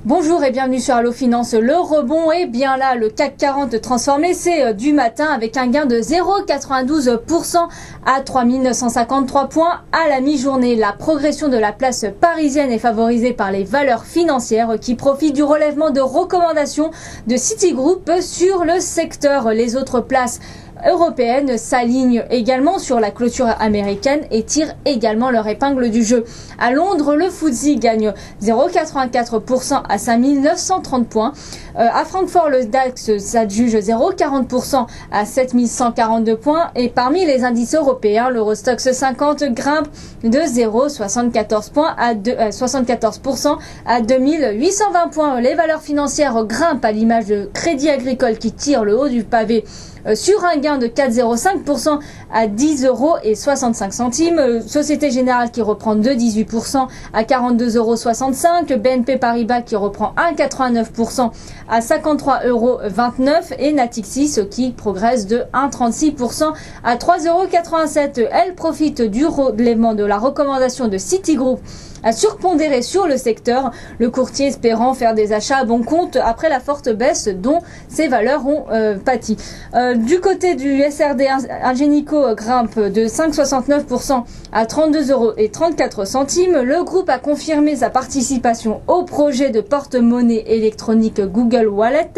Bonjour et bienvenue sur Allo Finance. Le rebond est bien là. Le CAC 40 transformé, c'est du matin avec un gain de 0,92% à 3953 points à la mi-journée. La progression de la place parisienne est favorisée par les valeurs financières qui profitent du relèvement de recommandations de Citigroup sur le secteur. Les autres places européennes s'alignent également sur la clôture américaine et tirent également leur épingle du jeu. À Londres, le FTSE gagne 0,84% à 5930 points. À Francfort, le DAX s'adjuge 0,40% à 7142 points. Et parmi les indices européens, l'Eurostoxx 50 grimpe de 0,74 points à 74% à 2820 points. Les valeurs financières grimpent à l'image de Crédit Agricole qui tire le haut du pavé sur un gain de 4,05% à 10,65 €. Société Générale qui reprend de 18% à 42,65 €. BNP Paribas qui reprend 1,89% à 53,29 € et Natixis qui progresse de 1,36% à 3,87 €. Elle profite du relèvement de la recommandation de Citigroup à surpondérer sur le secteur, le courtier espérant faire des achats à bon compte après la forte baisse dont ces valeurs ont pâti. Du côté du SRD, Ingenico grimpe de 5,69% à 32,34 €. Le groupe a confirmé sa participation au projet de porte-monnaie électronique Google Wallet,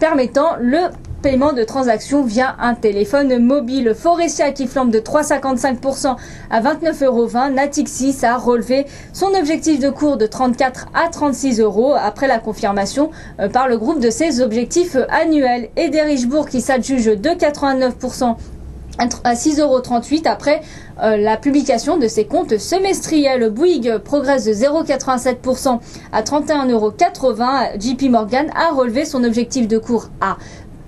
permettant le paiement de transactions via un téléphone mobile. Forestia qui flambe de 3,55% à 29,20 €. Natixis a relevé son objectif de cours de 34 à 36 € après la confirmation par le groupe de ses objectifs annuels. Et Derichebourg qui s'adjuge de 89% à 6,38 € après la publication de ses comptes semestriels. Bouygues progresse de 0,87% à 31,80 €. JP Morgan a relevé son objectif de cours à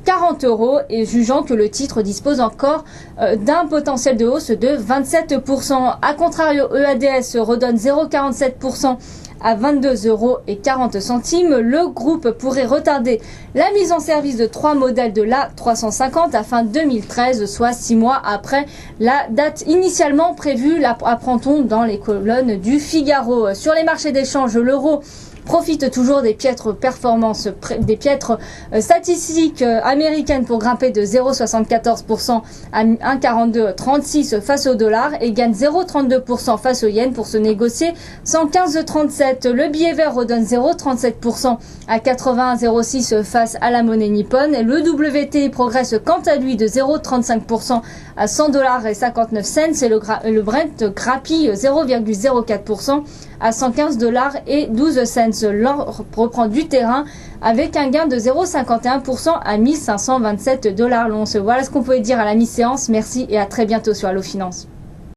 40 € et jugeant que le titre dispose encore d'un potentiel de hausse de 27%. A contrario, EADS redonne 0,47% à 22,40 €. Le groupe pourrait retarder la mise en service de 3 modèles de l'A350 à fin 2013, soit 6 mois après la date initialement prévue, apprend-on dans les colonnes du Figaro. Sur les marchés d'échange, l'euro profite toujours des piètres performances, des piètres statistiques américaines pour grimper de 0,74% à 1,4236 face au dollar et gagne 0,32% face au yen pour se négocier 115,37. Le billet vert redonne 0,37% à 81,06 face à la monnaie nippone. Le WTI progresse quant à lui de 0,35% à 100,59 $. Et le Brent grappille 0,04% à 115,12 $. L'or reprend du terrain avec un gain de 0,51% à 1527 $ l'once. Voilà ce qu'on pouvait dire à la mi-séance. Merci et à très bientôt sur Allo Finance.